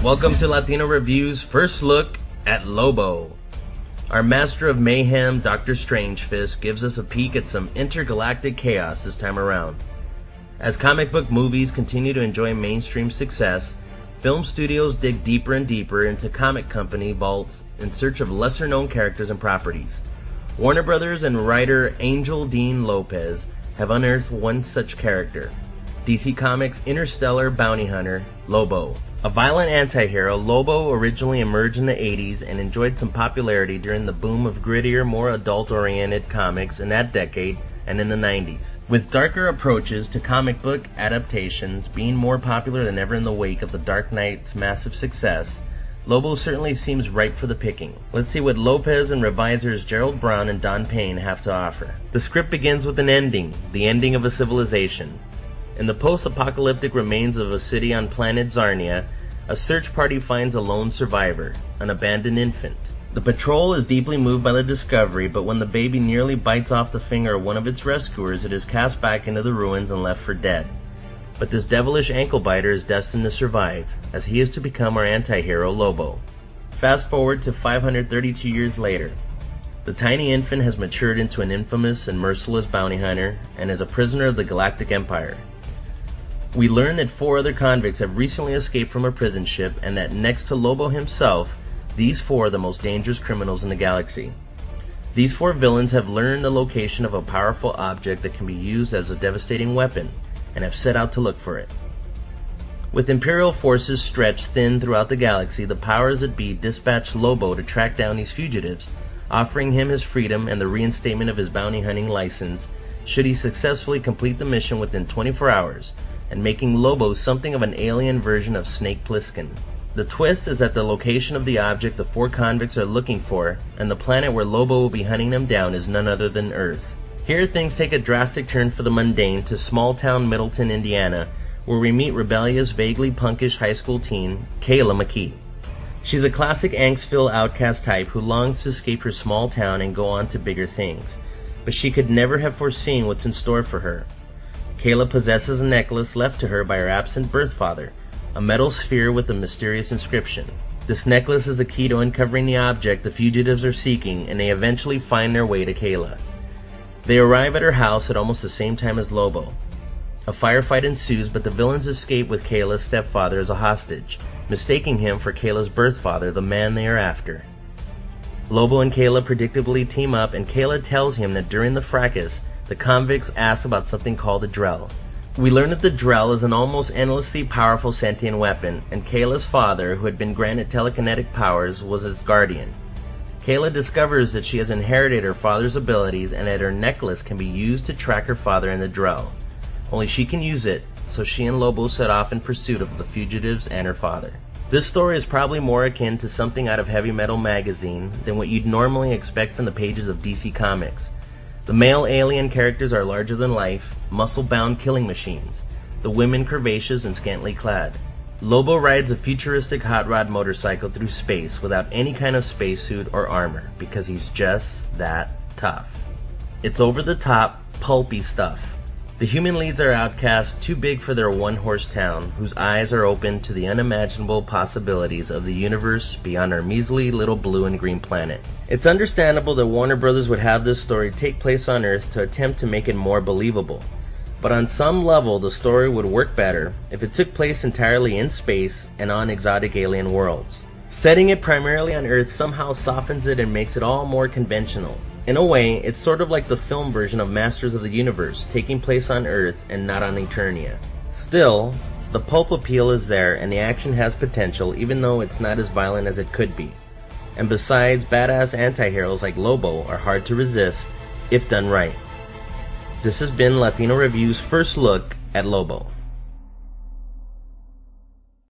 Welcome to Latino Review's first look at Lobo. Our master of mayhem, Dr. Strangefist, gives us a peek at some intergalactic chaos this time around. As comic book movies continue to enjoy mainstream success, film studios dig deeper and deeper into comic company vaults in search of lesser-known characters and properties. Warner Brothers and writer Angel Dean Lopez have unearthed one such character, DC Comics' interstellar bounty hunter, Lobo. A violent anti-hero, Lobo originally emerged in the 80s and enjoyed some popularity during the boom of grittier, more adult-oriented comics in that decade and in the 90s. With darker approaches to comic book adaptations being more popular than ever in the wake of The Dark Knight's massive success, Lobo certainly seems ripe for the picking. Let's see what Lopez and revisers Gerald Brown and Don Payne have to offer. The script begins with an ending, the ending of a civilization. In the post-apocalyptic remains of a city on planet Czarnian, a search party finds a lone survivor, an abandoned infant. The patrol is deeply moved by the discovery, but when the baby nearly bites off the finger of one of its rescuers, it is cast back into the ruins and left for dead. But this devilish ankle-biter is destined to survive, as he is to become our anti-hero, Lobo. Fast forward to 532 years later. The tiny infant has matured into an infamous and merciless bounty hunter, and is a prisoner of the Galactic Empire. We learn that 4 other convicts have recently escaped from a prison ship, and that next to Lobo himself, these 4 are the most dangerous criminals in the galaxy. These 4 villains have learned the location of a powerful object that can be used as a devastating weapon, and have set out to look for it. With Imperial forces stretched thin throughout the galaxy, the powers that be dispatched Lobo to track down these fugitives, offering him his freedom and the reinstatement of his bounty hunting license, should he successfully complete the mission within 24 hours, and making Lobo something of an alien version of Snake Plissken. The twist is that the location of the object the 4 convicts are looking for, and the planet where Lobo will be hunting them down, is none other than Earth. Here things take a drastic turn for the mundane to small-town Middleton, Indiana, where we meet rebellious, vaguely punkish high school teen, Kayla McKee. She's a classic angst-filled outcast type who longs to escape her small town and go on to bigger things, but she could never have foreseen what's in store for her. Kayla possesses a necklace left to her by her absent birth father, a metal sphere with a mysterious inscription. This necklace is the key to uncovering the object the fugitives are seeking, and they eventually find their way to Kayla. They arrive at her house at almost the same time as Lobo. A firefight ensues, but the villains escape with Kayla's stepfather as a hostage, mistaking him for Kayla's birth father, the man they are after. Lobo and Kayla predictably team up, and Kayla tells him that during the fracas, the convicts ask about something called the Drell. We learn that the Drell is an almost endlessly powerful sentient weapon, and Kayla's father, who had been granted telekinetic powers, was its guardian. Kayla discovers that she has inherited her father's abilities, and that her necklace can be used to track her father and the Drell. Only she can use it, so she and Lobo set off in pursuit of the fugitives and her father. This story is probably more akin to something out of Heavy Metal magazine than what you'd normally expect from the pages of DC Comics. The male alien characters are larger than life, muscle-bound killing machines, the women curvaceous and scantily clad. Lobo rides a futuristic hot rod motorcycle through space without any kind of spacesuit or armor, because he's just that tough. It's over-the-top, pulpy stuff. The human leads are outcasts too big for their one-horse town, whose eyes are open to the unimaginable possibilities of the universe beyond our measly little blue and green planet. It's understandable that Warner Brothers would have this story take place on Earth to attempt to make it more believable. But on some level, the story would work better if it took place entirely in space and on exotic alien worlds. Setting it primarily on Earth somehow softens it and makes it all more conventional. In a way, it's sort of like the film version of Masters of the Universe, taking place on Earth and not on Eternia. Still, the pulp appeal is there, and the action has potential, even though it's not as violent as it could be. And besides, badass anti-heroes like Lobo are hard to resist, if done right. This has been Latino Review's first look at Lobo.